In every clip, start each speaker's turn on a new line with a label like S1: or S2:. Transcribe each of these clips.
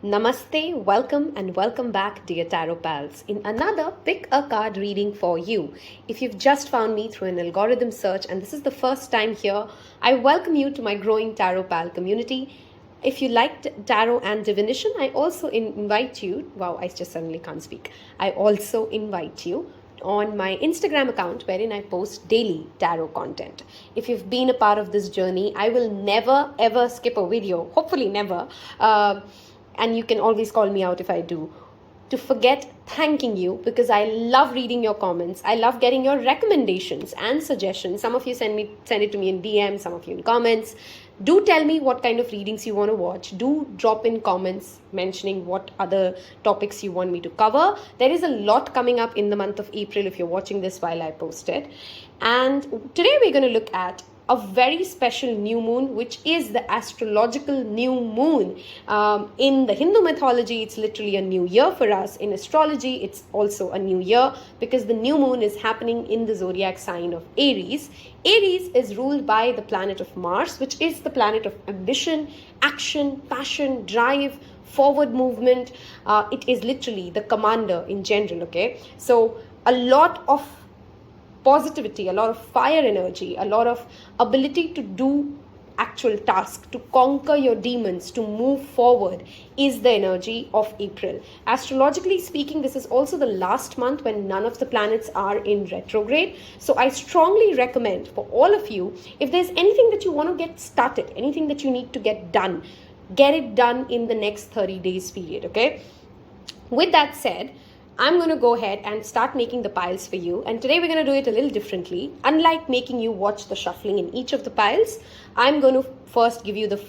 S1: Namaste, welcome and welcome back, dear Tarot pals, in another Pick a Card reading for you. If you've just found me through an algorithm search and this is the first time here, I welcome you to my growing Tarot pal community. If you liked tarot and divination, I also invite you, wow, I just suddenly can't speak. I also invite you on my Instagram account wherein I post daily tarot content. If you've been a part of this journey, I will never ever skip a video, hopefully never. And you can always call me out if I do, to forget thanking you because I love reading your comments. I love getting your recommendations and suggestions. Some of you send it to me in DM, some of you in comments. Do tell me what kind of readings you want to watch. Do drop in comments mentioning what other topics you want me to cover. There is a lot coming up in the month of April if you're watching this while I post it. And today we're going to look at a very special new moon, which is the astrological new moon. In the Hindu mythology, it's literally a new year for us. In astrology, it's also a new year because the new moon is happening in the zodiac sign of Aries. Aries is ruled by the planet of Mars, which is the planet of ambition, action, passion, drive, forward movement. It is literally the commander in general, okay? So a lot of positivity, a lot of fire energy, a lot of ability to do actual tasks, to conquer your demons, to move forward is the energy of April. Astrologically speaking, this is also the last month when none of the planets are in retrograde. So I strongly recommend for all of you, if there's anything that you want to get started, anything that you need to get done, get it done in the next 30 days period, okay? With that said, I'm going to go ahead and start making the piles for you. And today we're going to do it a little differently. Unlike making you watch the shuffling in each of the piles, I'm going to first give you the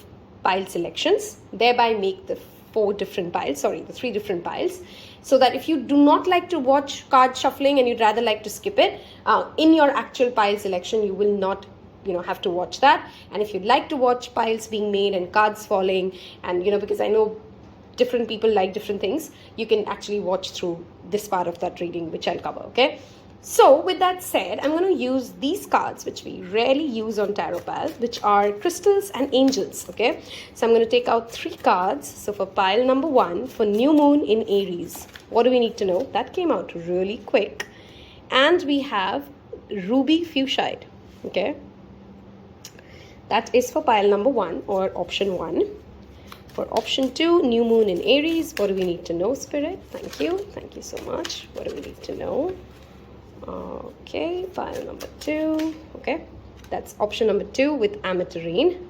S1: pile selections, thereby make the three different piles. So that if you do not like to watch card shuffling and you'd rather like to skip it, in your actual pile selection, you will not have to watch that. And if you'd like to watch piles being made and cards falling, and because I know different people like different things, you can actually watch through this part of that reading, which I'll cover, okay? So with that said, I'm going to use these cards, which we rarely use on Tarot Pal, which are crystals and angels, okay? So I'm going to take out 3 cards. So for pile number 1, for new moon in Aries, what do we need to know? That came out really quick. And we have ruby fuchsite, okay? That is for pile number 1 or option 1. For option 2, new moon in Aries, what do we need to know, Spirit? Thank you so much. What do we need to know? Okay, pile number 2. Okay, that's option number 2 with Ametrine.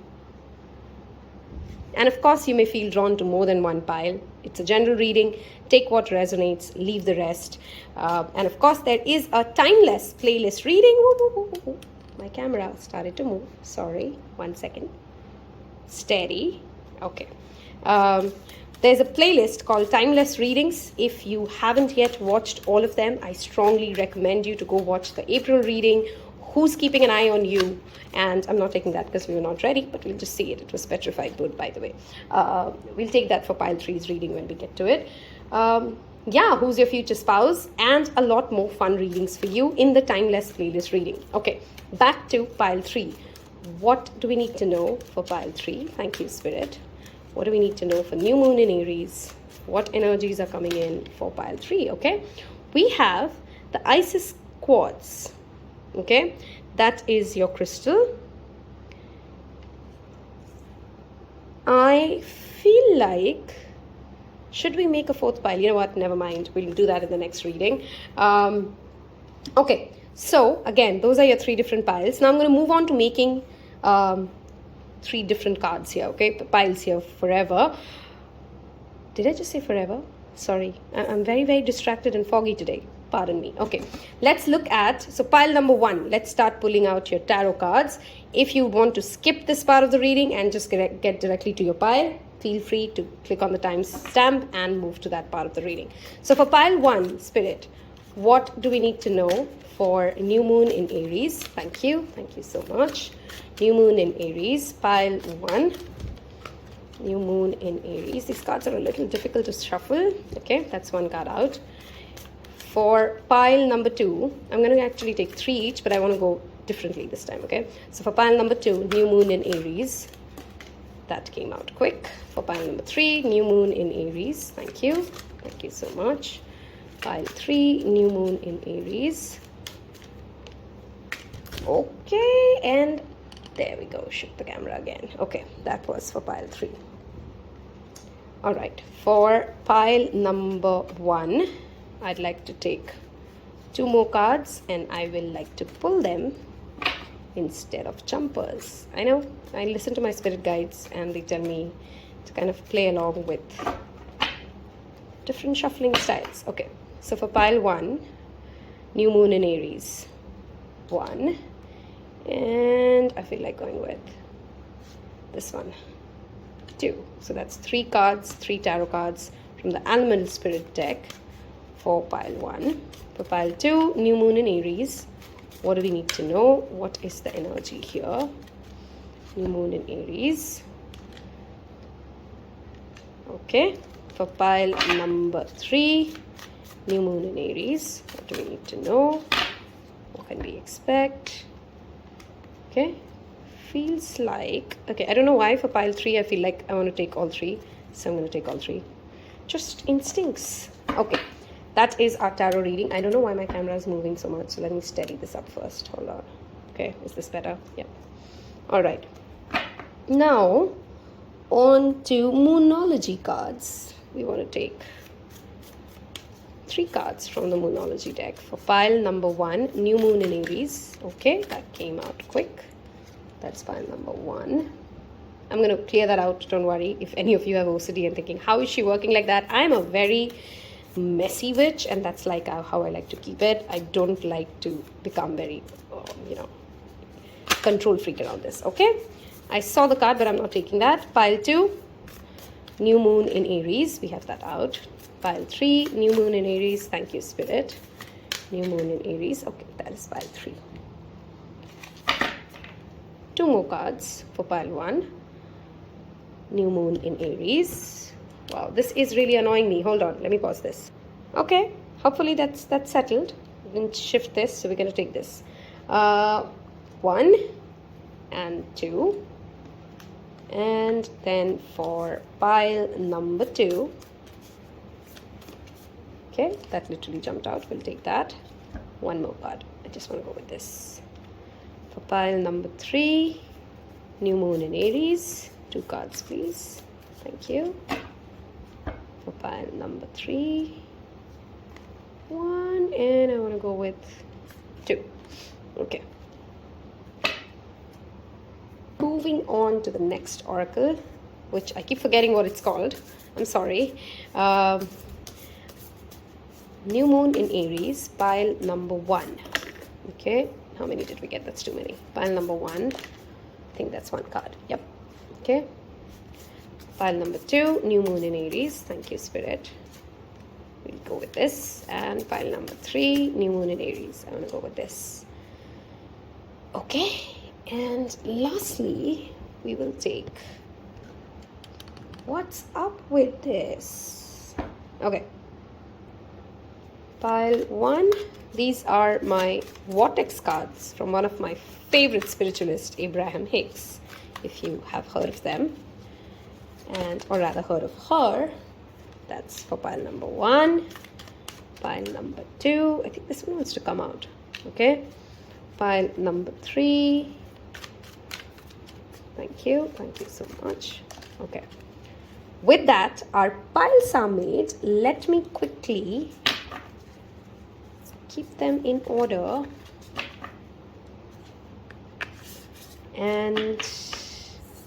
S1: And of course, you may feel drawn to more than one pile. It's a general reading. Take what resonates, leave the rest. And of course, there is a timeless playlist reading. My camera started to move. Sorry, 1 second. Steady. Okay. There's a playlist called Timeless Readings. If you haven't yet watched all of them, I strongly recommend you to go watch the April reading, Who's Keeping an Eye on You? And I'm not taking that because we were not ready, but we'll just see it. It was petrified wood, by the way. We'll take that for pile 3's reading when we get to it. Who's your future spouse? And a lot more fun readings for you in the Timeless playlist reading. Okay, back to pile 3. What do we need to know for pile 3? Thank you, Spirit. What do we need to know for new moon in Aries? What energies are coming in for pile 3, okay? We have the Isis Quartz, okay? That is your crystal. I feel like, should we make a 4th pile? You know what? Never mind. We'll do that in the next reading. Okay, so again, those are your 3 different piles. Now I'm going to move on to making 3 different cards here, okay? The piles here forever. Did I just say forever? Sorry, I'm very, very distracted and foggy today. Pardon me. Okay, let's look at, so pile number 1. Let's start pulling out your tarot cards. If you want to skip this part of the reading and just get directly to your pile, feel free to click on the timestamp and move to that part of the reading. So for pile 1, Spirit, what do we need to know for new moon in Aries? Thank you so much. New moon in Aries, pile 1. New moon in Aries. These cards are a little difficult to shuffle. Okay, that's 1 card out. For pile number 2, I'm going to actually take 3 each, but I want to go differently this time, okay? So for pile number 2, new moon in Aries, that came out quick. For pile number 3, new moon in Aries. Thank you. Thank you so much. Pile 3, new moon in Aries. Okay, and there we go. Shift the camera again. Okay, that was for pile 3. All right, for pile number 1, I'd like to take 2 more cards and I will like to pull them instead of jumpers. I know, I listen to my spirit guides and they tell me to kind of play along with different shuffling styles. Okay, so for pile 1, new moon in Aries. 1, and I feel like going with this one. 2. So that's 3 cards, 3 tarot cards from the Elemental Spirit deck for pile 1. For pile 2, new moon in Aries. What do we need to know? What is the energy here? New moon in Aries. Okay. For pile number 3, new moon in Aries. What do we need to know? What can we expect? Okay. Feels like, okay, I don't know why for pile 3 I feel like I want to take all 3, so I'm going to take all 3. Just instincts. Okay, that is our tarot reading. I don't know why my camera is moving so much, so let me steady this up first. Hold on. Okay, is this better? Yeah. All right, now on to moonology cards. We want to take 3 cards from the moonology deck. For pile number 1, new moon in Aries. Okay, that came out quick. That's pile number 1. I'm going to clear that out. Don't worry if any of you have OCD and thinking, how is she working like that? I'm a very messy witch, and that's like how I like to keep it. I don't like to become very, control freak around this. Okay, I saw the card, but I'm not taking that. Pile 2, new moon in Aries. We have that out. Pile 3, new moon in Aries. Thank you, Spirit. New moon in Aries. Okay, that is pile 3. 2 more cards for pile 1. New moon in Aries. Wow, this is really annoying me. Hold on, let me pause this. Okay, hopefully that's settled. We can shift this, so we're going to take this. 1 and 2. And then for pile number 2. Okay, that literally jumped out. We'll take that. 1 more card. I just want to go with this. For pile number 3, new moon in Aries. 2 cards, please. Thank you. For pile number 3, 1, and I want to go with 2. Okay. Moving on to the next oracle, which I keep forgetting what it's called. I'm sorry. New moon in Aries, pile number 1. Okay. How many did we get? That's too many. Pile number 1. I think that's 1 card. Yep. Okay. Pile number 2, new moon in Aries. Thank you, Spirit. We'll go with this. And pile number 3, new moon in Aries. I'm going to go with this. Okay. And lastly, we will take what's up with this. Okay. Pile 1. These are my vortex cards from one of my favorite spiritualists, Abraham Hicks, if you have heard of them, or rather heard of her. That's for pile number 1. Pile number 2. I think this one wants to come out. Okay. Pile number 3. Thank you. Thank you so much. Okay. With that, our piles are made. Let me quickly keep them in order. And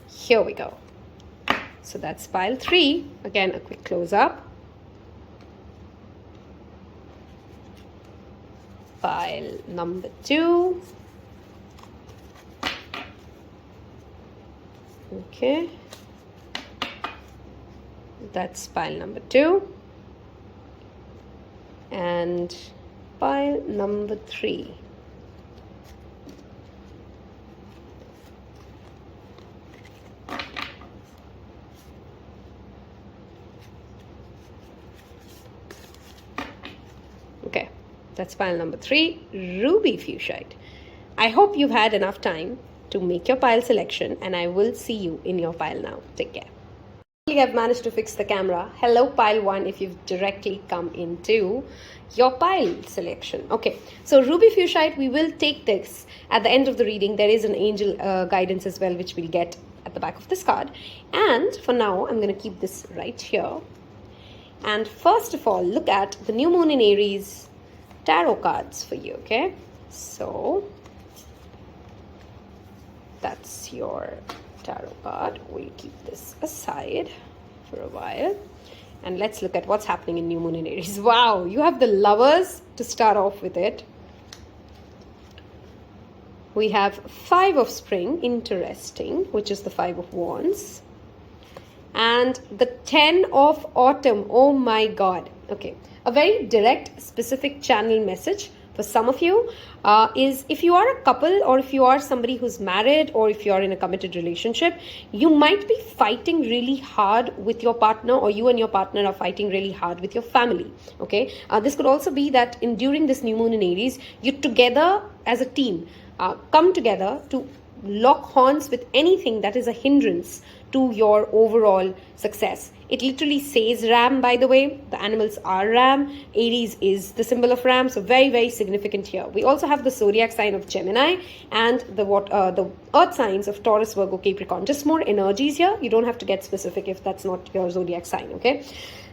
S1: here we go. So that's pile 3. Again, a quick close up. Pile number 2. Okay. That's pile number 2. And pile number 3. Okay, that's pile number 3, ruby fuchsite. I hope you've had enough time to make your pile selection, and I will see you in your pile now. Take care. I've managed to fix the camera. Hello pile 1 if you've directly come into your pile selection. Okay, so Ruby Fuchsite, we will take this at the end of the reading. There is an angel guidance as well, which we'll get at the back of this card. And for now, I'm going to keep this right here. And first of all, look at the New Moon in Aries tarot cards for you, okay? So that's your tarot card. We'll keep this aside for a while. And let's look at what's happening in New Moon in Aries. Wow, you have the Lovers to start off with it. We have 5 of Spring, interesting, which is the 5 of Wands. And the 10 of Autumn, oh my God. Okay, a very direct, specific channel message for some of you is if you are a couple, or if you are somebody who's married, or if you are in a committed relationship, you might be fighting really hard with your partner, or you and your partner are fighting really hard with your family. Okay, this could also be that during this New Moon in Aries, you together as a team come together to lock horns with anything that is a hindrance to your overall success. It literally says ram, by the way. The animals are ram. Aries is the symbol of ram, so very, very significant here. We also have the zodiac sign of Gemini and the earth signs of Taurus, Virgo, Capricorn. Just more energies here. You don't have to get specific if that's not your zodiac sign, okay?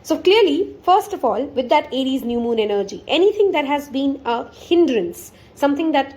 S1: So clearly, first of all, with that Aries new moon energy, anything that has been a hindrance, something that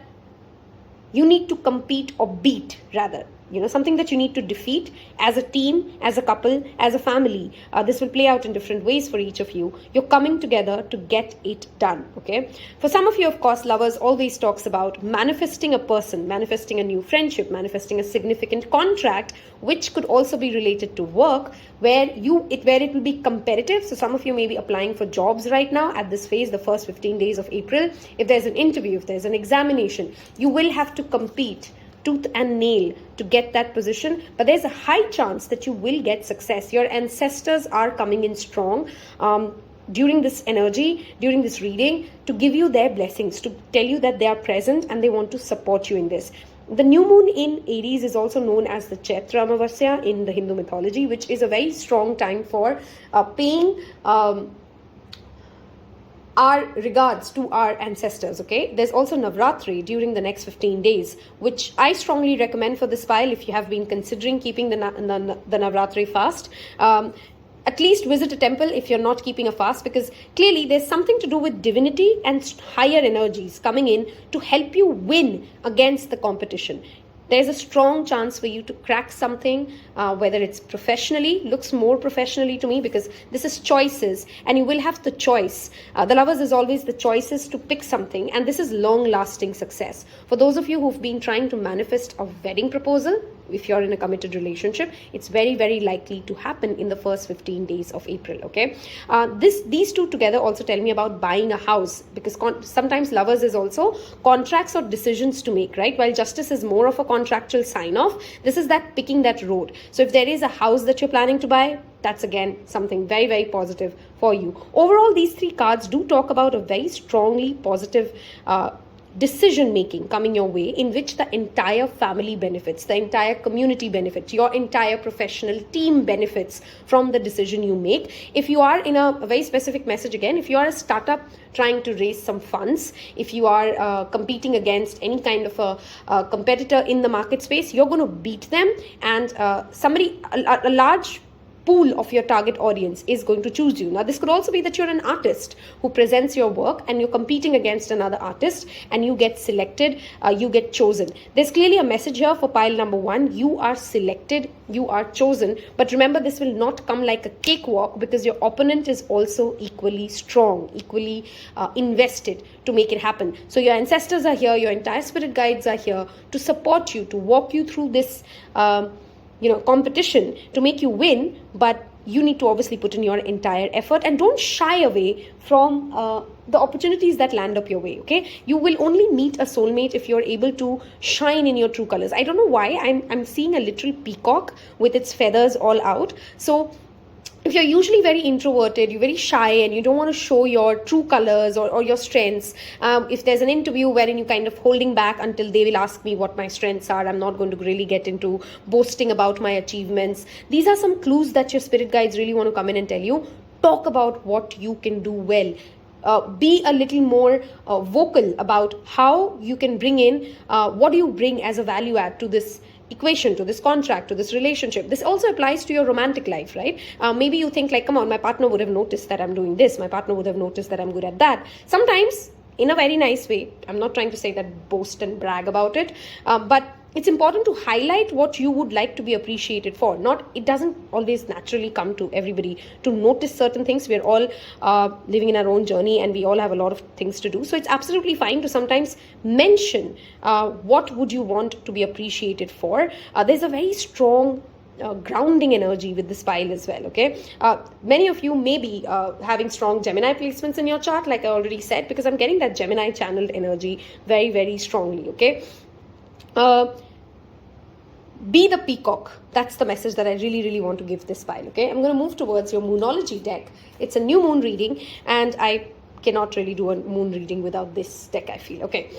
S1: you need to compete or beat, rather, something that you need to defeat as a team, as a couple, as a family. This will play out in different ways for each of you. You're coming together to get it done, okay? For some of you, of course, Lovers always talks about manifesting a person, manifesting a new friendship, manifesting a significant contract, which could also be related to work, where it will be competitive. So some of you may be applying for jobs right now at this phase, the first 15 days of April. If there's an interview, if there's an examination, you will have to compete tooth and nail to get that position, but there's a high chance that you will get success. Your ancestors are coming in strong during this energy, during this reading, to give you their blessings, to tell you that they are present and they want to support you in this. The new moon in Aries is also known as the Chaitra Amavasya in the Hindu mythology, which is a very strong time for paying our regards to our ancestors, okay? There's also Navratri during the next 15 days, which I strongly recommend for this pile if you have been considering keeping the Navratri fast. At least visit a temple if you're not keeping a fast, because clearly there's something to do with divinity and higher energies coming in to help you win against the competition. There's a strong chance for you to crack something, whether it's professionally, looks more professionally to me, because this is choices and you will have the choice. The Lovers is always the choices to pick something, and this is long-lasting success. For those of you who've been trying to manifest a wedding proposal, if you're in a committed relationship, it's very, very likely to happen in the first 15 days of April, okay? These two together also tell me about buying a house, because sometimes Lovers is also contracts or decisions to make, right? While Justice is more of a contractual sign-off, this is that picking that road. So if there is a house that you're planning to buy, that's again something very, very positive for you. Overall, these 3 cards do talk about a very strongly positive decision making coming your way, in which the entire family benefits, the entire community benefits, your entire professional team benefits from the decision you make. If you are in a very specific message, again, if you are a startup trying to raise some funds, if you are competing against any kind of a competitor in the market space, you're going to beat them, and a large pool of your target audience is going to choose you. Now, this could also be that you're an artist who presents your work and you're competing against another artist and you get selected, you get chosen. There's clearly a message here for pile number 1. You are selected, you are chosen. But remember, this will not come like a cakewalk, because your opponent is also equally strong, equally invested to make it happen. So your ancestors are here, your entire spirit guides are here to support you, to walk you through this competition to make you win, but you need to obviously put in your entire effort, and don't shy away from the opportunities that land up your way, okay? You will only meet a soulmate if you're able to shine in your true colors. I don't know why I'm seeing a literal peacock with its feathers all out. So if you're usually very introverted, you're very shy, and you don't want to show your true colors or your strengths, if there's an interview wherein you kind of holding back until they will ask me what my strengths are, I'm not going to really get into boasting about my achievements. These are some clues that your spirit guides really want to come in and tell you. Talk about what you can do well. Be a little more vocal about how you can bring in, what do you bring as a value add to this equation, to this contract, to this relationship. This also applies to your romantic life, right? Maybe you think like, come on, my partner would have noticed that I'm doing this. My partner would have noticed that I'm good at that. Sometimes in a very nice way. I'm not trying to say that boast and brag about it, but it's important to highlight what you would like to be appreciated for. It doesn't always naturally come to everybody to notice certain things. We're all living in our own journey, and we all have a lot of things to do. So it's absolutely fine to sometimes mention what would you want to be appreciated for. There's a very strong grounding energy with this pile as well, okay? Many of you may be having strong Gemini placements in your chart, like I already said, because I'm getting that Gemini channeled energy very, very strongly, okay? Be the peacock. That's the message that I really, really want to give this pile, okay? I'm going to move towards your Moonology deck. It's a new moon reading, and I cannot really do a moon reading without this deck, I feel, okay?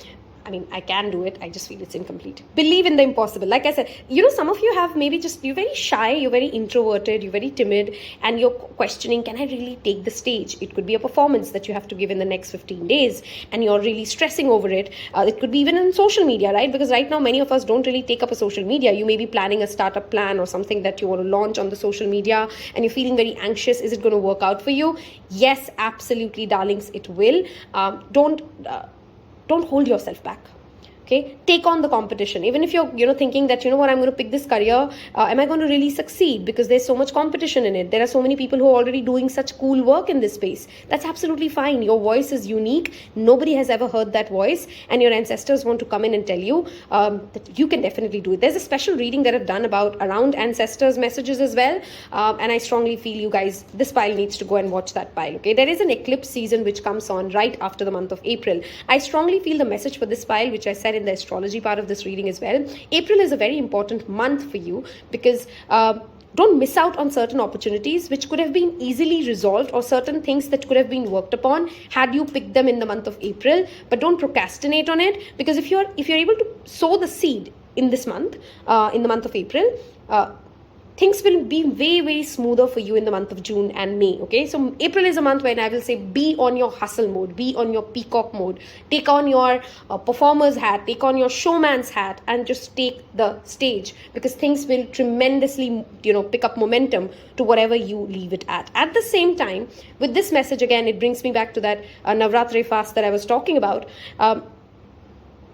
S1: I mean, I can do it. I just feel it's incomplete. Believe in the impossible. Like I said, some of you have maybe you're very shy, you're very introverted, you're very timid, and you're questioning, can I really take the stage? It could be a performance that you have to give in the next 15 days, and you're really stressing over it. It could be even in social media, right? Because right now, many of us don't really take up a social media. You may be planning a startup plan or something that you want to launch on the social media, and you're feeling very anxious. Is it going to work out for you? Yes, absolutely, darlings, it will. Don't hold yourself back. Okay, take on the competition. Even if you're thinking that, I'm going to pick this career, am I going to really succeed? Because there's so much competition in it. There are so many people who are already doing such cool work in this space. That's absolutely fine. Your voice is unique. Nobody has ever heard that voice, and your ancestors want to come in and tell you that you can definitely do it. There's a special reading that I've done around ancestors' messages as well, and I strongly feel you guys, this pile needs to go and watch that pile. Okay, there is an eclipse season which comes on right after the month of April. I strongly feel the message for this pile, which I said in the astrology part of this reading as well. April is a very important month for you, because don't miss out on certain opportunities which could have been easily resolved, or certain things that could have been worked upon had you picked them in the month of April. But don't procrastinate on it, because if you're able to sow the seed in this month, in the month of April, things will be way, way smoother for you in the month of June and May, okay? So April is a month when I will say be on your hustle mode, be on your peacock mode, take on your performer's hat, take on your showman's hat, and just take the stage, because things will tremendously, pick up momentum to whatever you leave it at. At the same time, with this message, again, it brings me back to that Navratri fast that I was talking about.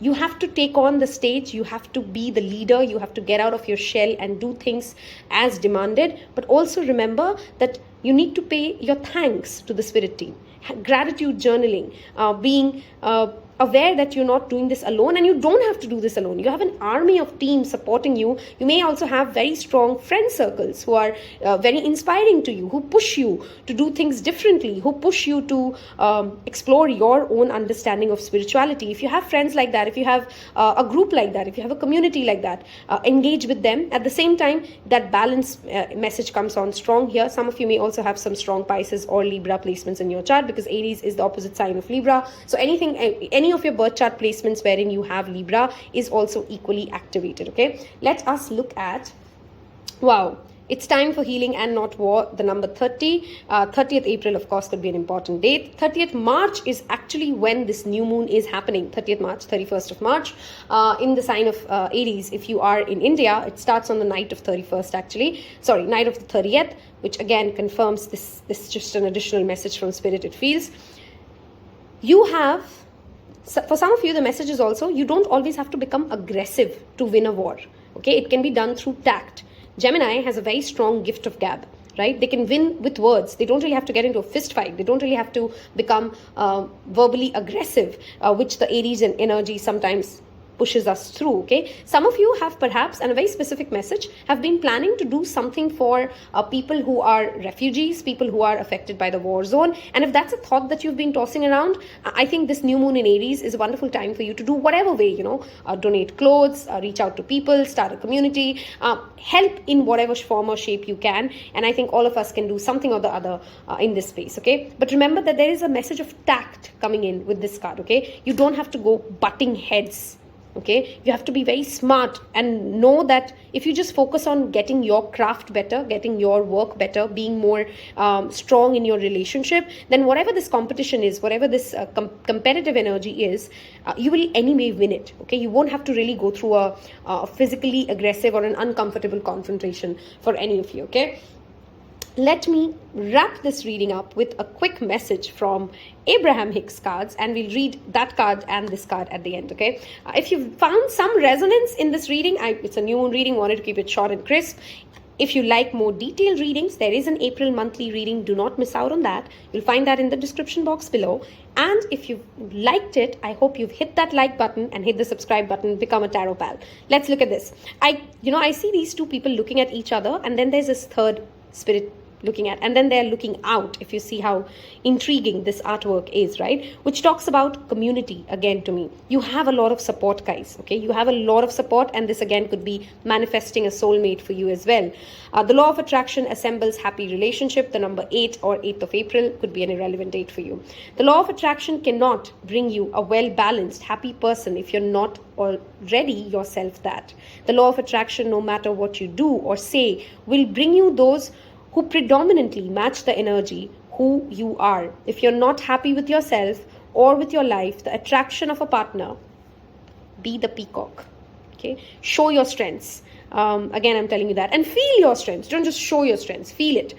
S1: You have to take on the stage, you have to be the leader, you have to get out of your shell and do things as demanded. But also remember that you need to pay your thanks to the spirit team. Gratitude journaling, being aware that you're not doing this alone, and you don't have to do this alone. You have an army of teams supporting you. You may also have very strong friend circles who are very inspiring to you, who push you to do things differently, who push you to explore your own understanding of spirituality. If you have friends like that, if you have a group like that, if you have a community like that, engage with them. At the same time, that balance message comes on strong here. Some of you may also have some strong Pisces or Libra placements in your chart, because Aries is the opposite sign of Libra. So any of your birth chart placements wherein you have Libra is also equally activated, okay? Let us look at, wow, it's time for healing and not war, the number 30. 30th April, of course, could be an important date. 30th March is actually when this new moon is happening. 30th March, 31st of March, in the sign of Aries. If you are in India, it starts on the night of 31st, actually. Sorry, night of the 30th, which again confirms this just an additional message from Spirit, it feels. You have, for some of you, the message is also, you don't always have to become aggressive to win a war, okay? It can be done through tact. Gemini has a very strong gift of gab, right? They can win with words. They don't really have to get into a fist fight. They don't really have to become verbally aggressive, which the Aries and energy sometimes pushes us through. Okay, some of you have perhaps, and a very specific message, have been planning to do something for people who are refugees, people who are affected by the war zone. And if that's a thought that you've been tossing around, I think this new moon in Aries is a wonderful time for you to do whatever way, donate clothes, reach out to people, start a community, help in whatever form or shape you can. And I think all of us can do something or the other in this space. Okay, but remember that there is a message of tact coming in with this card. Okay, you don't have to go butting heads. Okay, you have to be very smart and know that if you just focus on getting your craft better, getting your work better, being more strong in your relationship, then whatever this competition is, whatever this competitive energy is, you will anyway win it. Okay, you won't have to really go through a physically aggressive or an uncomfortable confrontation for any of you. Okay, let me wrap this reading up with a quick message from Abraham Hicks cards, and we'll read that card and this card at the end. Okay, if you found some resonance in this reading, it's a new moon reading, wanted to keep it short and crisp. If you like more detailed readings, there is an April monthly reading. Do not miss out on that. You'll find that in the description box below. And if you've liked it, I hope you've hit that like button and hit the subscribe button, become a tarot pal. Let's look at this. I see these two people looking at each other, and then there's this third spirit looking at, and then they're looking out. If you see how intriguing this artwork is, right, which talks about community. Again, to me, you have a lot of support, guys. Okay, you have a lot of support, and this again could be manifesting a soulmate for you as well. The law of attraction assembles happy relationship. The number 8 or 8th of April could be an irrelevant date for you. The law of attraction cannot bring you a well-balanced happy person if you're not already yourself that. The law of attraction, no matter what you do or say, will bring you those who predominantly match the energy who you are. If you're not happy with yourself or with your life, the attraction of a partner, be the peacock. Okay, show your strengths. Again, I'm telling you that, and feel your strengths. Don't just show your strengths, feel it.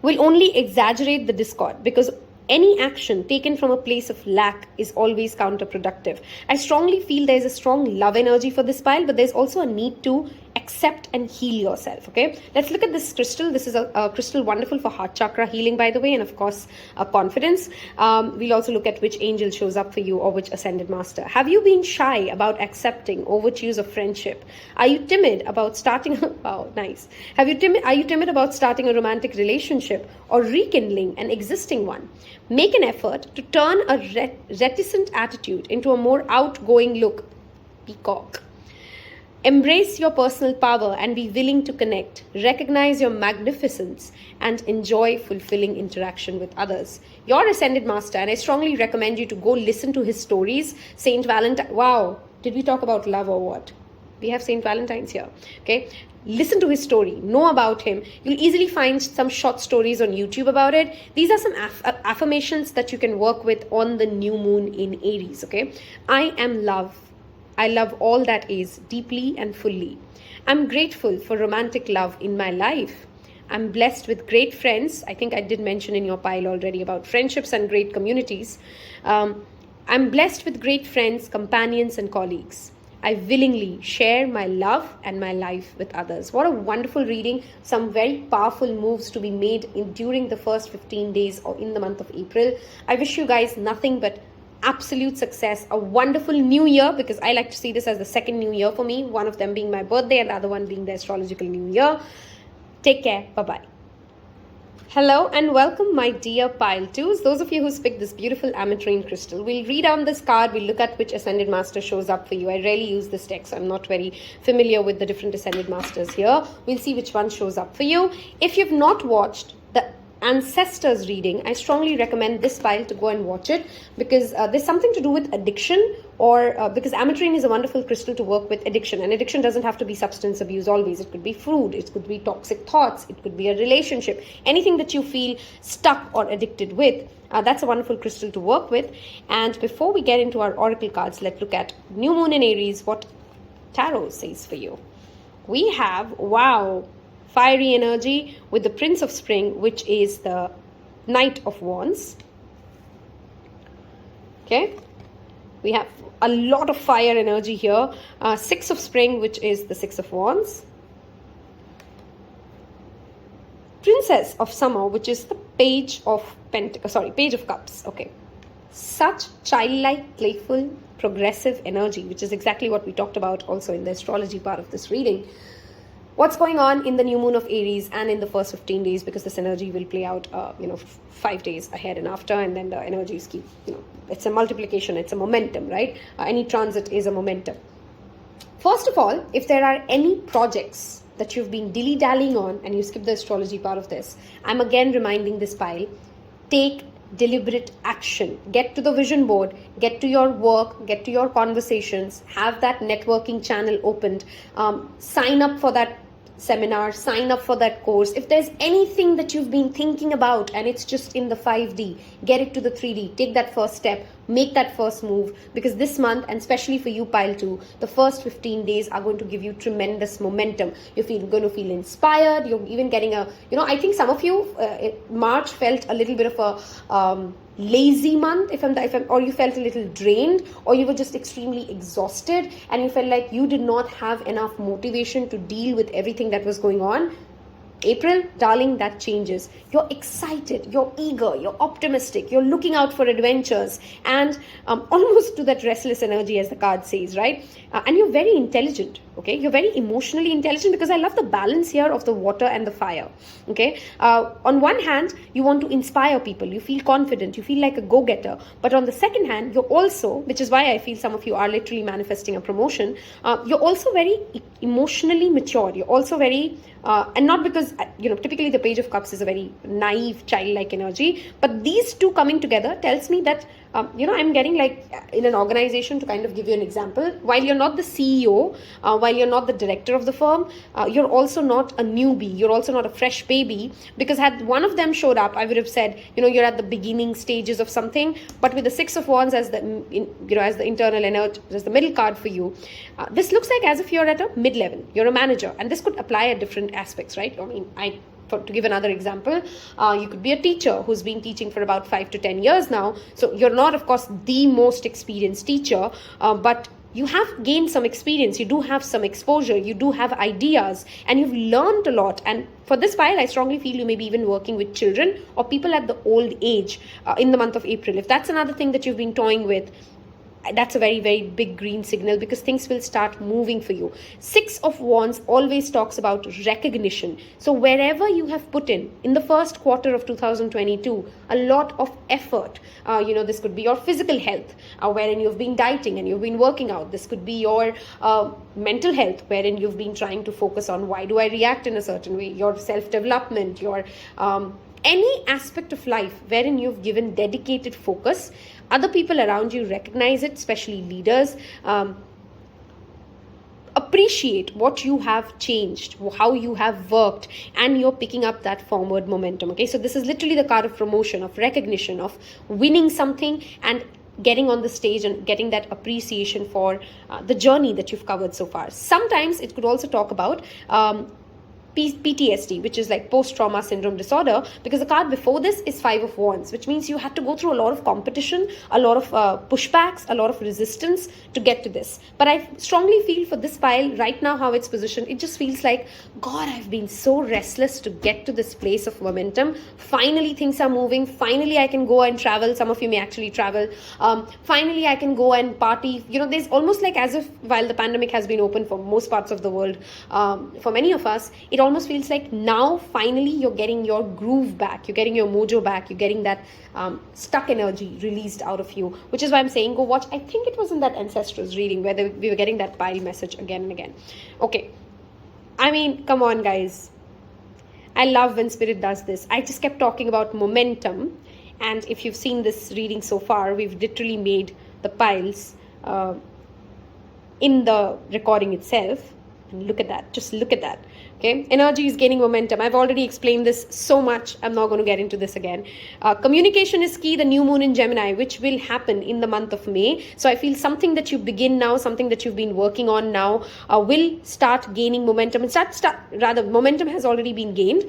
S1: Will only exaggerate the discord, because any action taken from a place of lack is always counterproductive. I strongly feel there's a strong love energy for this pile, but there's also a need to accept and heal yourself. Okay, let's look at this crystal. This is a crystal wonderful for heart chakra healing, by the way, and of course confidence. We'll also look at which angel shows up for you or which ascended master. Have you been shy about accepting overtures of friendship? Are you timid about starting wow, nice. Are you timid about starting a romantic relationship or rekindling an existing one? Make an effort to turn a reticent attitude into a more outgoing look. Peacock. Embrace your personal power and be willing to connect. Recognize your magnificence and enjoy fulfilling interaction with others. Your ascended master, and I strongly recommend you to go listen to his stories. Saint Valentine. Wow, did we talk about love or what? We have Saint Valentine's here. Okay, listen to his story, know about him. You'll easily find some short stories on YouTube about it. These are some affirmations that you can work with on the new moon in Aries. Okay, I am love. I love all that is deeply and fully. I'm grateful for romantic love in my life. I'm blessed with great friends. I think I did mention in your pile already about friendships and great communities. I'm blessed with great friends, companions, and colleagues. I willingly share my love and my life with others. What a wonderful reading. Some very powerful moves to be made during the first 15 days or in the month of April. I wish you guys nothing but absolute success, a wonderful new year, because I like to see this as the second new year for me, one of them being my birthday and the other one being the astrological new year. Take care. Bye-bye. Hello and welcome, my dear pile twos. Those of you who picked this beautiful Ametrine crystal, we'll read on this card. We'll look at which ascended master shows up for you. I rarely use this deck, so I'm not very familiar with the different ascended masters here. We'll see which one shows up for you. If you've not watched the ancestors reading, I strongly recommend this pile to go and watch it, because there's something to do with addiction, or because Ametrine is a wonderful crystal to work with addiction, and addiction doesn't have to be substance abuse always. It could be food, it could be toxic thoughts, it could be a relationship, anything that you feel stuck or addicted with. That's a wonderful crystal to work with. And before we get into our oracle cards, let's look at new moon in Aries, what tarot says for you. We have, wow, fiery energy with the Prince of Spring, which is the Knight of Wands. Okay, we have a lot of fire energy here. Six of Spring, which is the Six of Wands. Princess of Summer, which is the Page of Cups. Okay, such childlike, playful, progressive energy, which is exactly what we talked about also in the astrology part of this reading. What's going on in the new moon of Aries and in the first 15 days, because this energy will play out 5 days ahead and after, and then the energies keep, it's a multiplication, it's a momentum, right? Any transit is a momentum. First of all, if there are any projects that you've been dilly-dallying on and you skip the astrology part of this, I'm again reminding this pile, take deliberate action. Get to the vision board, get to your work, get to your conversations, have that networking channel opened, sign up for that seminar, sign up for that course. If there's anything that you've been thinking about and it's just in the 5D, get it to the 3D, take that first step, make that first move, because this month, and especially for you pile 2, the first 15 days are going to give you tremendous momentum. You're going to feel inspired. You're even getting I think some of you, March felt a little bit of a lazy month, or you felt a little drained, or you were just extremely exhausted and you felt like you did not have enough motivation to deal with everything that was going on. April, darling, that changes. You're excited, you're eager, you're optimistic, you're looking out for adventures, and almost to that restless energy, as the card says, right? And you're very intelligent, okay? You're very emotionally intelligent, because I love the balance here of the water and the fire, okay? On one hand, you want to inspire people, you feel confident, you feel like a go-getter, but on the second hand, you're also, which is why I feel some of you are literally manifesting a promotion, you're also very emotionally mature. You're also very and not because typically the Page of Cups is a very naive, childlike energy, but these two coming together tells me that I'm getting, like, in an organization, to kind of give you an example, while you're not the CEO, while you're not the director of the firm, you're also not a newbie, you're also not a fresh baby, because had one of them showed up, I would have said, you're at the beginning stages of something. But with the Six of Wands as the as the internal energy, as the middle card for you, this looks like as if you're at a mid-level, you're a manager, and this could apply at different aspects, right? To give another example, you could be a teacher who's been teaching for about 5 to 10 years now. So you're not, of course, the most experienced teacher, but you have gained some experience, you do have some exposure, you do have ideas, and you've learned a lot. And for this file, I strongly feel you may be even working with children or people at the old age in the month of April. If that's another thing that you've been toying with, that's a very, very big green signal, because things will start moving for you. Six of Wands always talks about recognition. So wherever you have put in the first quarter of 2022, a lot of effort, this could be your physical health, wherein you've been dieting and you've been working out. This could be your mental health, wherein you've been trying to focus on why do I react in a certain way, your self-development, your any aspect of life wherein you've given dedicated focus. Other people around you recognize it, especially leaders, appreciate what you have changed, how you have worked, and you're picking up that forward momentum, okay? So this is literally the card of promotion, of recognition, of winning something and getting on the stage and getting that appreciation for the journey that you've covered so far. Sometimes it could also talk about PTSD, which is like post-trauma syndrome disorder, because the card before this is Five of Wands, which means you had to go through a lot of competition, a lot of pushbacks, a lot of resistance to get to this. But I strongly feel for this pile right now, how it's positioned, it just feels like, God, I've been so restless to get to this place of momentum. Finally, things are moving. Finally, I can go and travel. Some of you may actually travel. Finally, I can go and party. There's almost like as if while the pandemic has been open for most parts of the world, for many of us, it almost feels like now finally you're getting your groove back, you're getting your mojo back, you're getting that stuck energy released out of you, which is why I'm saying go watch. I think it was in that Ancestrals reading where we were getting that pile message again and again. Okay, I mean, come on guys, I love when spirit does this. I just kept talking about momentum, and if you've seen this reading so far, we've literally made the piles in the recording itself. And look at that, just look at that. Okay, energy is gaining momentum. I've already explained this so much. I'm not going to get into this again. Communication is key, the new moon in Gemini, which will happen in the month of May. So I feel something that you begin now, something that you've been working on now, will start gaining momentum. And momentum has already been gained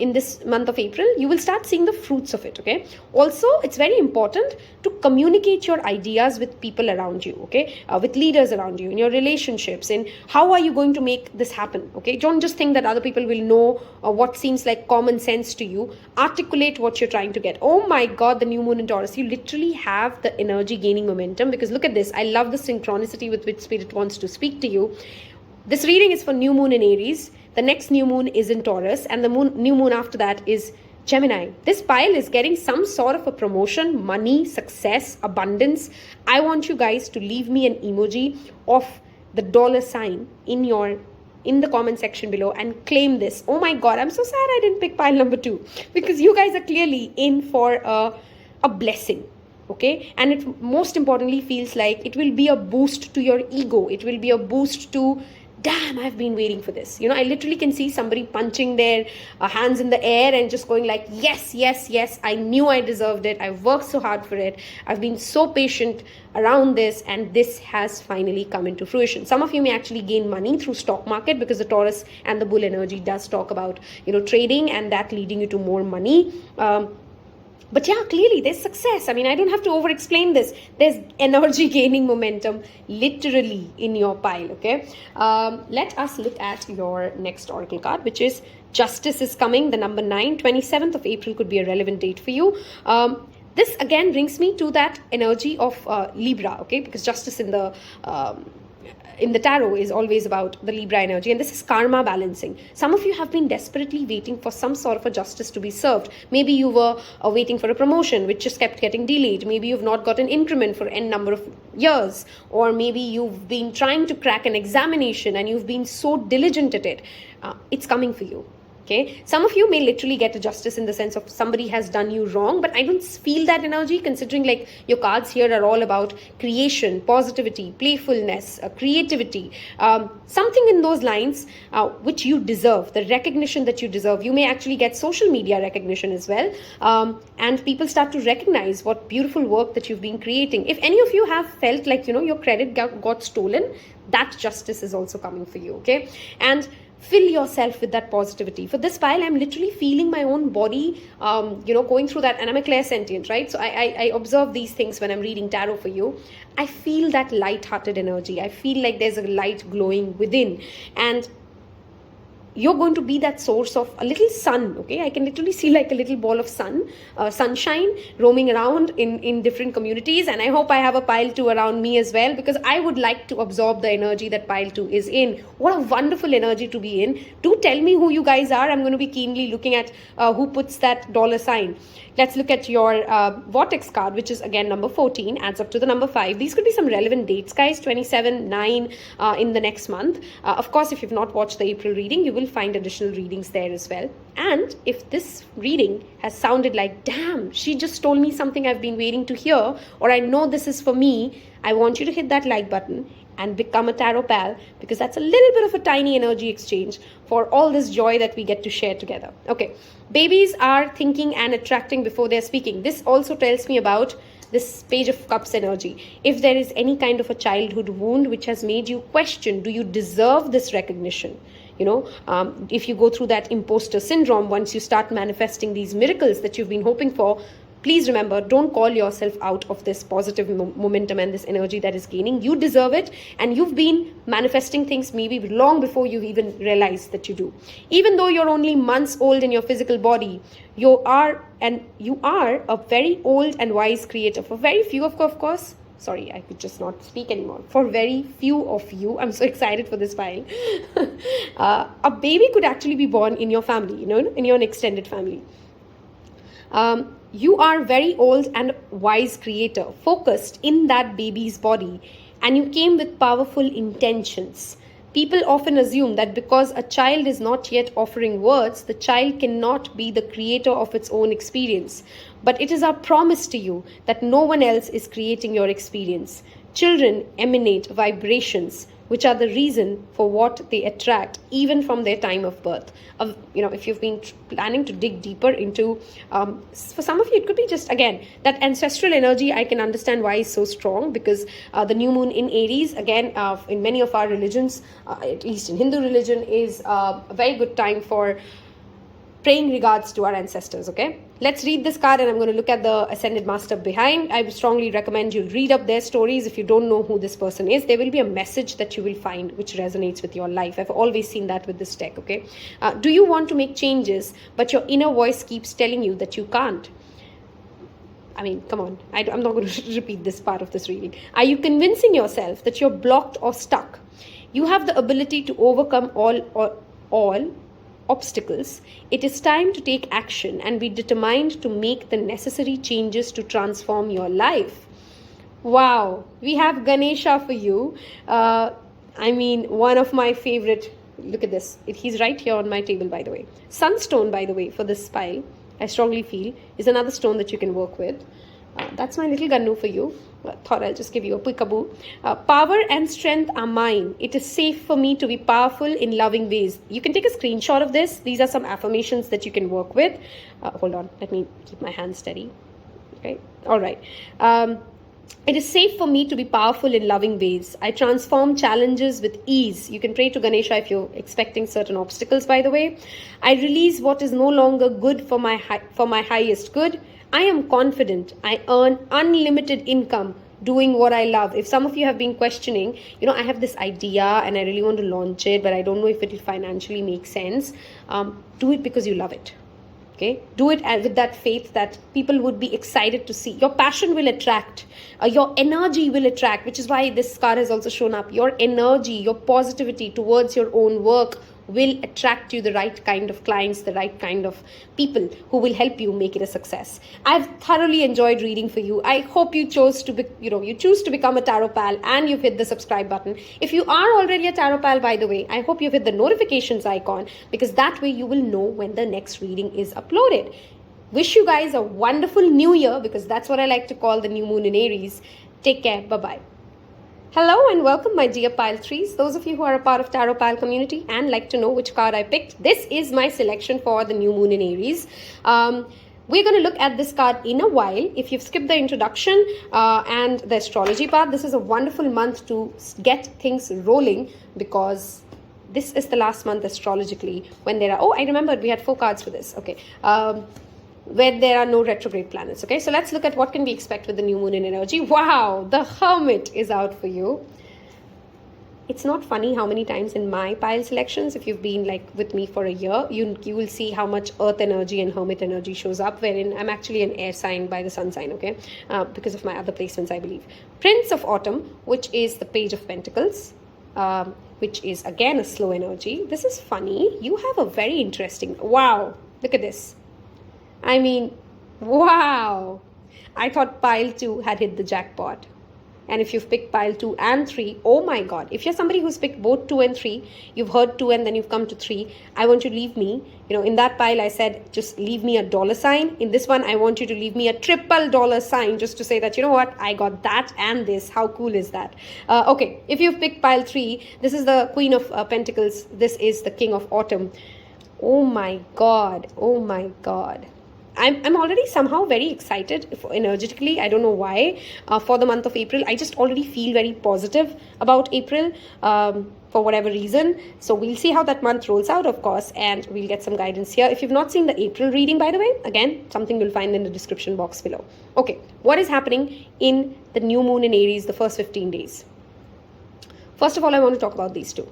S1: in this month of April. You will start seeing the fruits of it, okay? Also, it's very important to communicate your ideas with people around you, okay? With leaders around you, in your relationships, in how are you going going to make this happen, okay? Don't just think that other people will know what seems like common sense to you. Articulate what you're trying to get. Oh my God, the new moon in Taurus, you literally have the energy gaining momentum, because look at this. I love the synchronicity with which Spirit wants to speak to you. This reading is for new moon in Aries. The next new moon is in Taurus, and the new moon after that is Gemini. This pile is getting some sort of a promotion, money, success, abundance. I want you guys to leave me an emoji of the $sign in the comment section below and claim this. Oh my God, I'm so sad I didn't pick pile number 2, because you guys are clearly in for a blessing. Okay, and it most importantly feels like it will be a boost to your ego. It will be a boost to, damn, I've been waiting for this. I literally can see somebody punching their hands in the air and just going like, yes, yes, yes, I knew I deserved it. I've worked so hard for it. I've been so patient around this, and this has finally come into fruition. Some of you may actually gain money through stock market, because the Taurus and the bull energy does talk about, trading and that leading you to more money. But yeah, clearly there's success. I mean, I don't have to over-explain this. There's energy gaining momentum literally in your pile, okay? Let us look at your next oracle card, which is Justice is coming, the number 9. 27th of April could be a relevant date for you. This again brings me to that energy of Libra, okay? Because justice in the tarot is always about the Libra energy, and this is karma balancing. Some of you have been desperately waiting for some sort of a justice to be served. Maybe you were waiting for a promotion which just kept getting delayed. Maybe you've not got an increment for n number of years, or maybe you've been trying to crack an examination and you've been so diligent at it. It's coming for you. Okay, some of you may literally get a justice in the sense of somebody has done you wrong, but I don't feel that energy, considering like your cards here are all about creation, positivity, playfulness, creativity, something in those lines which you deserve, the recognition that you deserve. You may actually get social media recognition as well, and people start to recognize what beautiful work that you've been creating. If any of you have felt like, your credit got stolen, that justice is also coming for you, okay? And fill yourself with that positivity. For this pile, I'm literally feeling my own body, going through that, and I'm a clairsentient, right? So I observe these things when I'm reading tarot for you. I feel that light-hearted energy. I feel like there's a light glowing within, and you're going to be that source of a little sun, okay? I can literally see like a little ball of sunshine roaming around in different communities, and I hope I have a pile 2 around me as well, because I would like to absorb the energy that pile 2 is in. What a wonderful energy to be in. Do tell me who you guys are. I'm going to be keenly looking at who puts that $sign. Let's look at your vortex card, which is again number 14, adds up to the number 5. These could be some relevant dates, guys. 27, 9 in the next month. Of course, if you've not watched the April reading, you will find additional readings there as well. And if this reading has sounded like, damn, she just told me something I've been waiting to hear, or I know this is for me, I want you to hit that like button and become a tarot pal, because that's a little bit of a tiny energy exchange for all this joy that we get to share together. Okay, babies are thinking and attracting before they're speaking. This also tells me about this Page of Cups energy. If there is any kind of a childhood wound which has made you question, do you deserve this recognition? If you go through that imposter syndrome, once you start manifesting these miracles that you've been hoping for, please remember, don't call yourself out of this positive momentum and this energy that is gaining. You deserve it, and you've been manifesting things maybe long before you even realize that you do. Even though you're only months old in your physical body, you are a very old and wise creator. For very few, of course, sorry, I could just not speak anymore. For very few of you, I'm so excited for this file. A baby could actually be born in your family, in your extended family. You are very old and wise creator, focused in that baby's body, and you came with powerful intentions. People often assume that because a child is not yet offering words, the child cannot be the creator of its own experience. But it is our promise to you that no one else is creating your experience. Children emanate vibrations, which are the reason for what they attract, even from their time of birth. If you've been planning to dig deeper into, for some of you, it could be just, again, that ancestral energy. I can understand why it's so strong, because the new moon in Aries, again, in many of our religions, at least in Hindu religion, is a very good time for praying regards to our ancestors, okay? Let's read this card, and I'm going to look at the Ascended Master behind. I would strongly recommend you read up their stories. If you don't know who this person is, there will be a message that you will find which resonates with your life. I've always seen that with this deck, okay? Do you want to make changes, but your inner voice keeps telling you that you can't? I mean, come on. I'm not going to repeat this part of this reading. Are you convincing yourself that you're blocked or stuck? You have the ability to overcome all obstacles. It is time to take action and be determined to make the necessary changes to transform your life. Wow, we have Ganesha for you. I mean, one of my favorite. Look at this. He's right here on my table, by the way. Sunstone, by the way, for this pile, I strongly feel, is another stone that you can work with. That's my little Gannu for you. Thought I'll just give you a peekaboo. Power and strength are mine. It is safe for me to be powerful in loving ways. You can take a screenshot of this. These are some affirmations that you can work with. Hold on. Let me keep my hand steady. Okay. All right. It is safe for me to be powerful in loving ways. I transform challenges with ease. You can pray to Ganesha if you're expecting certain obstacles, by the way. I release what is no longer good for my highest good. I am confident. I earn unlimited income doing what I love. If some of you have been questioning, I have this idea and I really want to launch it, but I don't know if it will financially make sense. Do it because you love it. Okay, do it with that faith that people would be excited to see. Your passion will attract, your energy will attract, which is why this card has also shown up. Your energy, your positivity towards your own work will attract you the right kind of clients, the right kind of people who will help you make it a success. I've thoroughly enjoyed reading for you. I hope you chose to you choose to become a tarot pal and you've hit the subscribe button. If you are already a tarot pal, by the way, I hope you've hit the notifications icon, because that way you will know when the next reading is uploaded. Wish you guys a wonderful new year, because that's what I like to call the new moon in Aries. Take care. Bye-bye. Hello and welcome, my dear Pile 3s. Those of you who are a part of Tarot Pal community and like to know which card I picked, this is my selection for the new moon in Aries. We're going to look at this card in a while. If you've skipped the introduction and the astrology part, this is a wonderful month to get things rolling, because this is the last month astrologically when there are, I remembered we had 4 cards for this. Okay. Where there are no retrograde planets. Okay, so let's look at what can we expect with the new moon in energy. Wow, the Hermit is out for you. It's not funny how many times in my pile selections, if you've been like with me for a year, you will see how much earth energy and hermit energy shows up, wherein I'm actually an air sign by the sun sign, okay, because of my other placements, I believe. Prince of Autumn, which is the Page of Pentacles, which is again a slow energy. This is funny. You have a very interesting, wow, look at this. I mean, wow. I thought pile 2 had hit the jackpot. And if you've picked pile 2 and 3, oh my God. If you're somebody who's picked both 2 and 3, you've heard 2 and then you've come to 3, I want you to leave me. In that pile, I said, just leave me a $sign. In this one, I want you to leave me a triple $sign, just to say that, you know what, I got that and this. How cool is that? Okay, if you've picked pile 3, this is the Queen of Pentacles. This is the King of Autumn. Oh my God. Oh my God. I'm already somehow very excited energetically. I don't know why. For the month of April, I just already feel very positive about April for whatever reason. So we'll see how that month rolls out, of course, and we'll get some guidance here. If you've not seen the April reading, by the way, again, something you'll find in the description box below. Okay, what is happening in the new moon in Aries, the first 15 days? First of all, I want to talk about these two.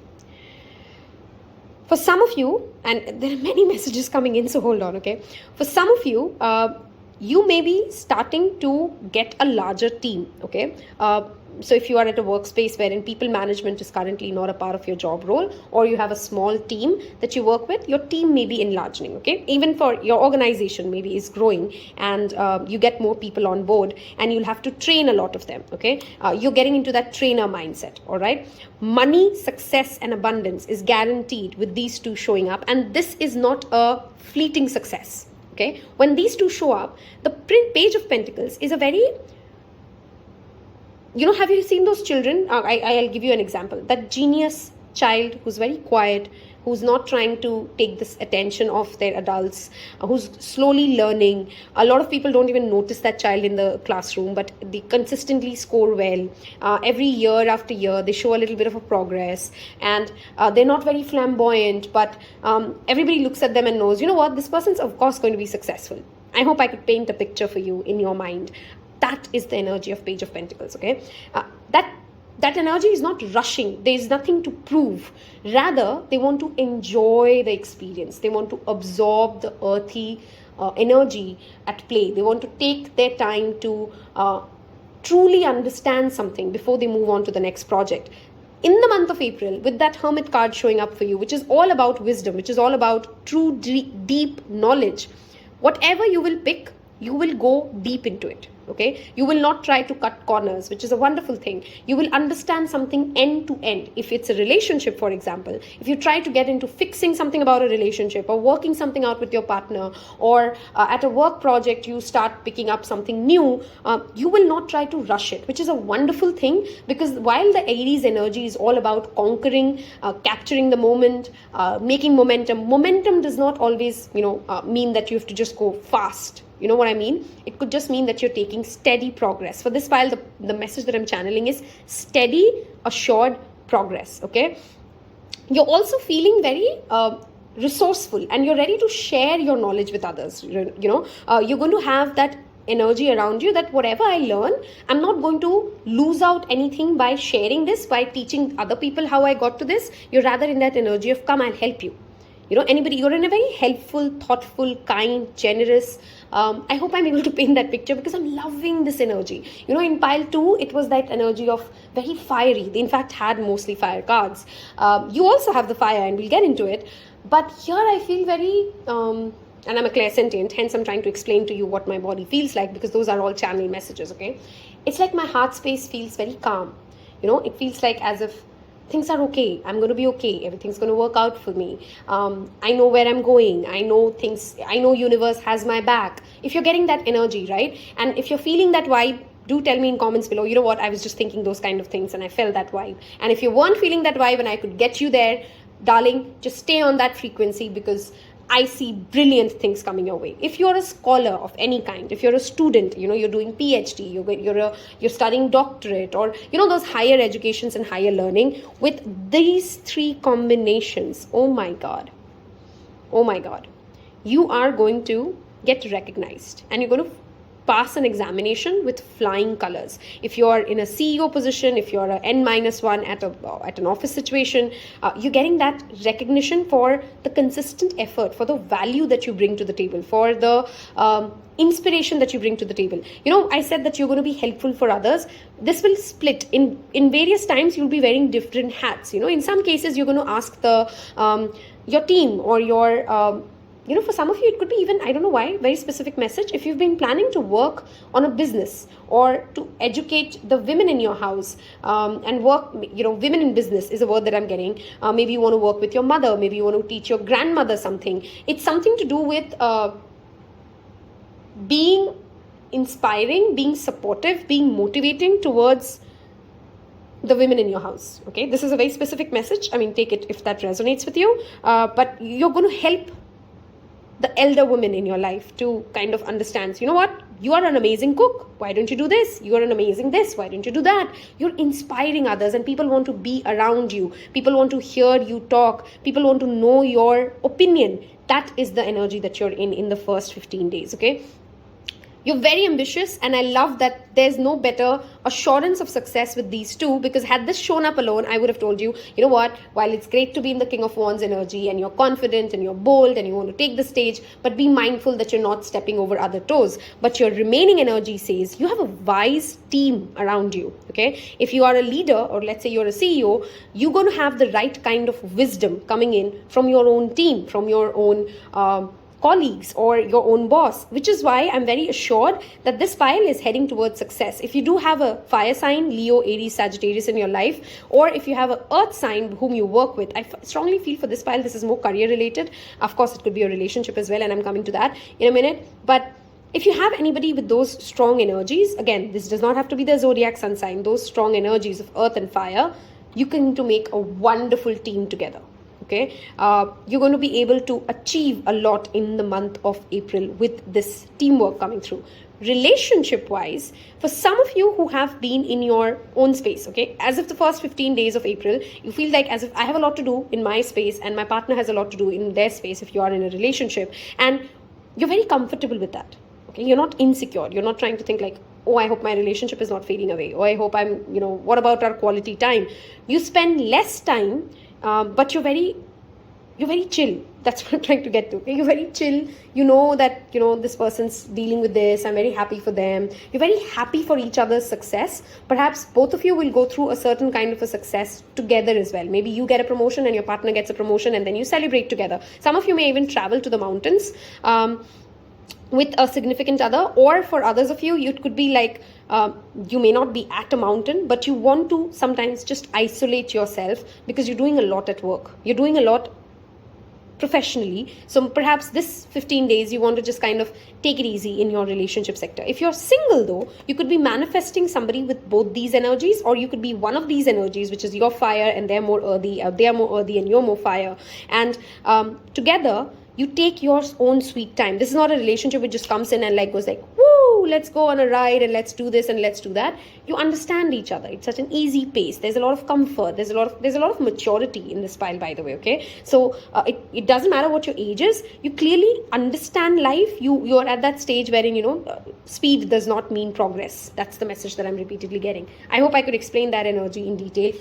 S1: For some of you, and there are many messages coming in, so hold on, okay? For some of you, you may be starting to get a larger team, okay? So if you are at a workspace wherein people management is currently not a part of your job role, or you have a small team that you work with, your team may be enlarging, okay? Even for your organization maybe is growing, and you get more people on board, and you'll have to train a lot of them, okay? You're getting into that trainer mindset, all right? Money, success, and abundance is guaranteed with these two showing up, and this is not a fleeting success, okay? When these two show up, the Page of Pentacles is a very... have you seen those children? I'll give you an example. That genius child who's very quiet, who's not trying to take this attention of their adults, who's slowly learning. A lot of people don't even notice that child in the classroom, but they consistently score well. Every year after year, they show a little bit of a progress, and they're not very flamboyant, but everybody looks at them and knows, you know what, this person's of course going to be successful. I hope I could paint a picture for you in your mind. That is the energy of Page of Pentacles, okay? That energy is not rushing. There is nothing to prove. Rather, they want to enjoy the experience. They want to absorb the earthy energy at play. They want to take their time to truly understand something before they move on to the next project. In the month of April, with that Hermit card showing up for you, which is all about wisdom, which is all about true deep knowledge, whatever you will pick, you will go deep into it. Okay, you will not try to cut corners, which is a wonderful thing. You will understand something end to end. If it's a relationship, for example, if you try to get into fixing something about a relationship or working something out with your partner, or at a work project you start picking up something new, you will not try to rush it, which is a wonderful thing, because while the Aries energy is all about conquering, capturing the moment, making momentum does not always mean that you have to just go fast. You know what I mean? It could just mean that you're taking steady progress. For this file, the message that I'm channeling is steady, assured progress, okay? You're also feeling very resourceful, and you're ready to share your knowledge with others. You're going to have that energy around you that whatever I learn, I'm not going to lose out anything by sharing this, by teaching other people how I got to this. You're rather in that energy of, come, I'll help you. Anybody, you're in a very helpful, thoughtful, kind, generous. I hope I'm able to paint that picture, because I'm loving this energy. In pile 2, it was that energy of very fiery. They in fact had mostly fire cards. You also have the fire, and we'll get into it. But here I feel very, and I'm a clairsentient, hence I'm trying to explain to you what my body feels like, because those are all channel messages, okay? It's like my heart space feels very calm. It feels like as if things are okay. I'm going to be okay. Everything's going to work out for me. I know where I'm going. I know universe has my back. If you're getting that energy, right? And if you're feeling that vibe, do tell me in comments below, you know what, I was just thinking those kind of things and I felt that vibe. And if you weren't feeling that vibe and I could get you there, darling, just stay on that frequency, because I see brilliant things coming your way. If you're a scholar of any kind, if you're a student, you're doing PhD, you're studying doctorate, or those higher educations and higher learning, with these 3 combinations, oh my god, you are going to get recognized, and you're going to pass an examination with flying colors. If you're in a CEO position, if you're an N-1 at an office situation, you're getting that recognition for the consistent effort, for the value that you bring to the table, for the inspiration that you bring to the table. I said that you're going to be helpful for others. This will split in various times. You'll be wearing different hats. In some cases you're going to ask your team or your for some of you, it could be even, I don't know why, very specific message. If you've been planning to work on a business or to educate the women in your house and work, women in business is a word that I'm getting. Maybe you want to work with your mother. Maybe you want to teach your grandmother something. It's something to do with being inspiring, being supportive, being motivating towards the women in your house. Okay, this is a very specific message. I mean, take it if that resonates with you. But you're going to help the elder women in your life to kind of understand, you know what, you are an amazing cook, why don't you do this? You are an amazing this, why don't you do that? You're inspiring others, and people want to be around you. People want to hear you talk. People want to know your opinion. That is the energy that you're in the first 15 days, okay? You're very ambitious, and I love that there's no better assurance of success with these 2, because had this shown up alone, I would have told you, you know what, while it's great to be in the King of Wands energy and you're confident and you're bold and you want to take the stage, but be mindful that you're not stepping over other toes. But your remaining energy says you have a wise team around you, okay? If you are a leader, or let's say you're a CEO, you're going to have the right kind of wisdom coming in from your own team, from your own colleagues or your own boss, which is why I'm very assured that this file is heading towards success. If you do have a fire sign, Leo, Aries, Sagittarius in your life, or if you have an earth sign whom you work with, I strongly feel for this file, this is more career related. Of course, it could be a relationship as well, and I'm coming to that in a minute. But if you have anybody with those strong energies, again, this does not have to be the zodiac sun sign, those strong energies of earth and fire, you're going to make a wonderful team together. Okay, you're going to be able to achieve a lot in the month of April with this teamwork coming through. Relationship wise, for some of you who have been in your own space, okay, as of the first 15 days of April, you feel like as if I have a lot to do in my space and my partner has a lot to do in their space if you are in a relationship, and you're very comfortable with that. Okay, you're not insecure, you're not trying to think like, oh, I hope my relationship is not fading away, or I hope I'm, what about our quality time? You spend less time, but you're very chill. That's what I'm trying to get to. Okay? You're very chill. You know that, this person's dealing with this. I'm very happy for them. You're very happy for each other's success. Perhaps both of you will go through a certain kind of a success together as well. Maybe you get a promotion and your partner gets a promotion, and then you celebrate together. Some of you may even travel to the mountains with a significant other, or for others of you, it could be like you may not be at a mountain, but you want to sometimes just isolate yourself because you're doing a lot at work. You're doing a lot professionally. So perhaps this 15 days you want to just kind of take it easy in your relationship sector. If you're single though, you could be manifesting somebody with both these energies, or you could be one of these energies, which is your fire and they're more earthy, they are more earthy and you're more fire, and together you take your own sweet time. This is not a relationship which just comes in and like goes like, woo, let's go on a ride and let's do this and let's do that. You understand each other. It's such an easy pace. There's a lot of comfort. There's a lot of maturity in this pile, by the way. Okay, so it doesn't matter what your age is. You clearly understand life. You're at that stage wherein speed does not mean progress. That's the message that I'm repeatedly getting. I hope I could explain that energy in detail.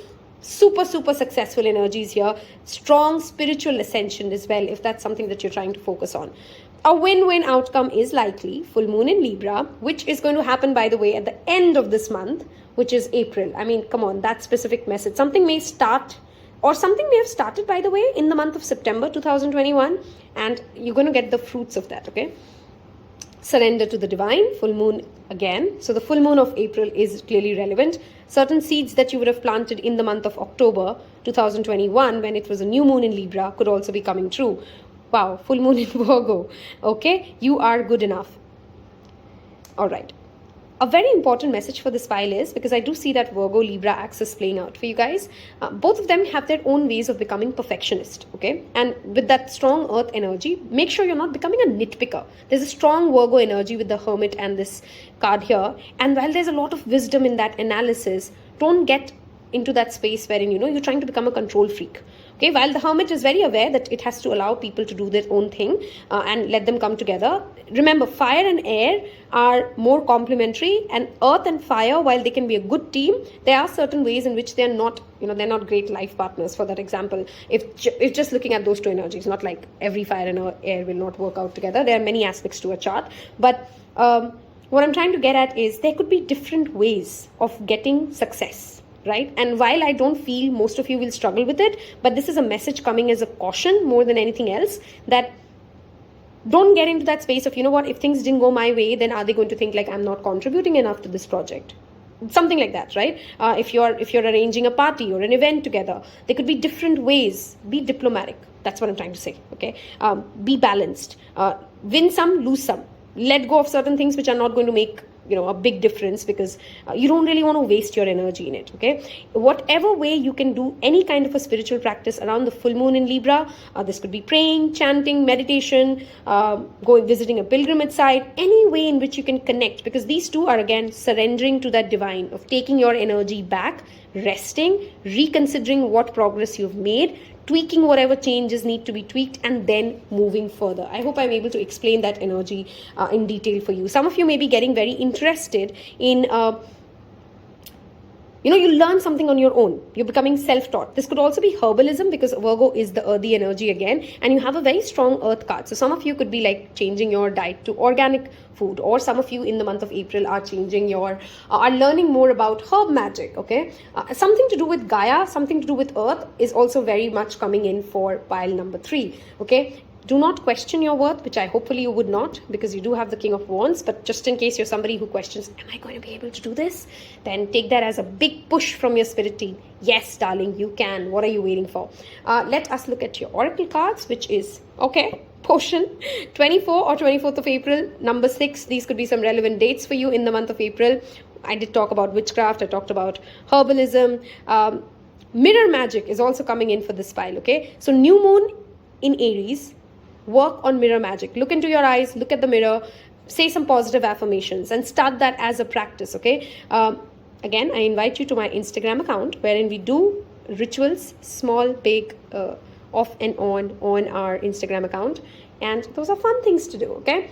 S1: Super successful energies here. Strong spiritual ascension as well, if that's something that you're trying to focus on. A win-win outcome is likely. Full moon in Libra, which is going to happen, by the way, at the end of this month, which is April. I mean, come on, that specific message. Something may start, or something may have started, by the way, in the month of September 2021, and you're going to get the fruits of that, okay? Surrender to the divine, full moon again. So the full moon of April is clearly relevant. Certain seeds that you would have planted in the month of October 2021, when it was a new moon in Libra, could also be coming true. Wow, full moon in Virgo. Okay, you are good enough. All right. A very important message for this file is, because I do see that Virgo-Libra axis playing out for you guys, both of them have their own ways of becoming perfectionist, okay? And with that strong earth energy, make sure you're not becoming a nitpicker. There's a strong Virgo energy with the Hermit and this card here. And while there's a lot of wisdom in that analysis, don't get into that space wherein, you're trying to become a control freak. Okay, while the Hermit is very aware that it has to allow people to do their own thing and let them come together. Remember, fire and air are more complementary, and earth and fire, while they can be a good team, there are certain ways in which they're not, they're not great life partners. For that example, if just looking at those two energies, not like every fire and air will not work out together. There are many aspects to a chart, but what I'm trying to get at is there could be different ways of getting success. Right? And while I don't feel most of you will struggle with it, but this is a message coming as a caution more than anything else, that don't get into that space of, if things didn't go my way, then are they going to think like I'm not contributing enough to this project? Something like that, right? If you're arranging a party or an event together, there could be different ways. Be diplomatic. That's what I'm trying to say, okay? Be balanced. Win some, lose some. Let go of certain things which are not going to make a big difference, because you don't really want to waste your energy in it, okay? Whatever way you can do any kind of a spiritual practice around the full moon in Libra, this could be praying, chanting, meditation, visiting a pilgrimage site, any way in which you can connect, because these two are again surrendering to that divine, of taking your energy back, resting, reconsidering what progress you've made, tweaking whatever changes need to be tweaked, and then moving further. I hope I'm able to explain that energy in detail for you. Some of you may be getting very interested in you learn something on your own. You're becoming self-taught. This could also be herbalism, because Virgo is the earthy energy again, and you have a very strong earth card. So some of you could be like changing your diet to organic food, or some of you in the month of April are are learning more about herb magic, okay? Something to do with Gaia, something to do with earth is also very much coming in for pile number 3, okay? Do not question your worth, which hopefully you would not, because you do have the King of Wands. But just in case you're somebody who questions, am I going to be able to do this? Then take that as a big push from your spirit team. Yes, darling, you can. What are you waiting for? Let us look at your oracle cards, which is, okay, portion 24 or 24th of April, number 6. These could be some relevant dates for you in the month of April. I did talk about witchcraft. I talked about herbalism. Mirror magic is also coming in for this pile, okay? So new moon in Aries, work on mirror magic. Look into your eyes, look at the mirror, say some positive affirmations and start that as a practice, okay? Again, I invite you to my Instagram account wherein we do rituals, small, big, off and on our Instagram account. And those are fun things to do, okay?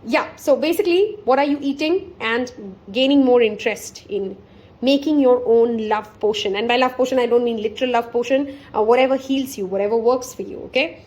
S1: Yeah, so basically, what are you eating and gaining more interest in making your own love potion. And by love potion, I don't mean literal love potion, whatever heals you, whatever works for you, okay?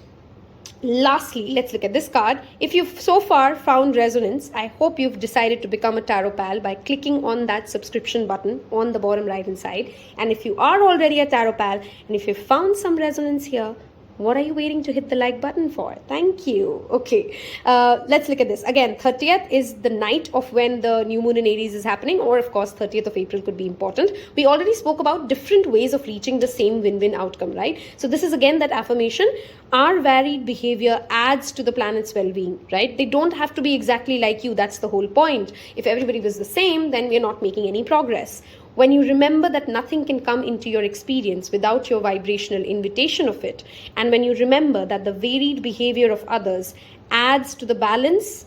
S1: Lastly, let's look at this card. If you've so far found resonance, I hope you've decided to become a tarot pal by clicking on that subscription button on the bottom right hand side. And if you are already a tarot pal and if you've found some resonance here, what are you waiting to hit the like button for? Thank you. Okay, let's look at this. Again, 30th is the night of when the new moon in Aries is happening, or of course 30th of April could be important. We already spoke about different ways of reaching the same win-win outcome, right? So this is again that affirmation. Our varied behavior adds to the planet's well-being, right? They don't have to be exactly like you. That's the whole point. If everybody was the same, then we're not making any progress. When you remember that nothing can come into your experience without your vibrational invitation of it, and when you remember that the varied behavior of others adds to the balance,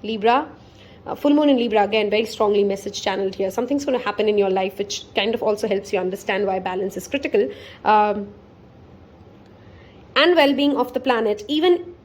S1: Libra, full moon in Libra, again, very strongly message channeled here. Something's going to happen in your life which kind of also helps you understand why balance is critical. And well-being of the planet, even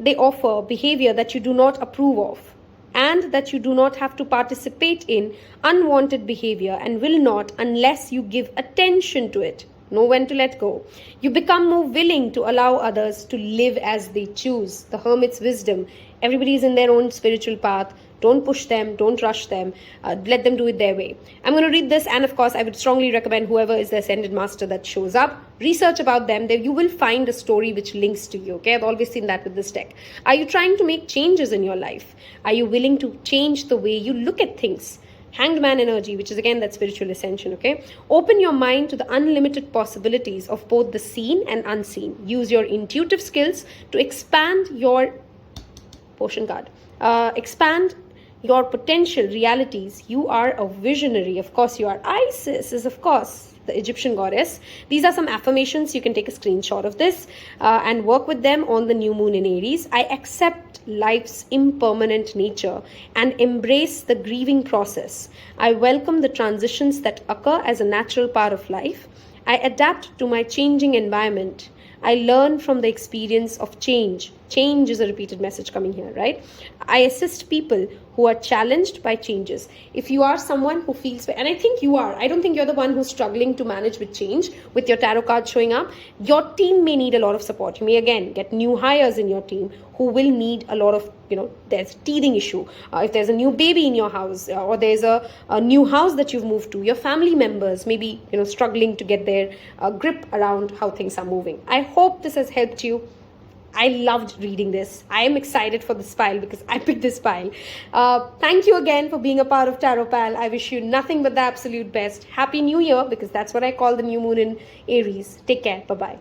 S1: they offer behavior that you do not approve of, and that you do not have to participate in unwanted behavior and will not unless you give attention to it. Know when to let go. You become more willing to allow others to live as they choose. The hermit's wisdom. Everybody is in their own spiritual path. Don't push them, don't rush them, let them do it their way. I'm going to read this, and of course I would strongly recommend whoever is the Ascended Master that shows up, research about them. There you will find a story which links to you, okay? I've always seen that with this deck. Are you trying to make changes in your life? Are you willing to change the way you look at things? Hanged Man energy, which is again that spiritual ascension, okay? Open your mind to the unlimited possibilities of both the seen and unseen. Use your intuitive skills to expand your potion card. Expand your potential realities. You are a visionary. Of course, you are. Isis is, of course, the Egyptian goddess. These are some affirmations. You can take a screenshot of this and work with them on the new moon in Aries. I accept life's impermanent nature and embrace the grieving process. I welcome the transitions that occur as a natural part of life. I adapt to my changing environment. I learn from the experience of change. Change is a repeated message coming here, right? I assist people who are challenged by changes. If you are someone who feels, and I think you are, I don't think you're the one who's struggling to manage with change, with your tarot card showing up, your team may need a lot of support. You may again get new hires in your team who will need a lot of, there's a teething issue. If there's a new baby in your house, or there's a new house that you've moved to, your family members may be, struggling to get their grip around how things are moving. I hope this has helped you. I loved reading this. I am excited for this pile because I picked this pile. Thank you again for being a part of Tarot Pal. I wish you nothing but the absolute best. Happy New Year, because that's what I call the new moon in Aries. Take care. Bye-bye.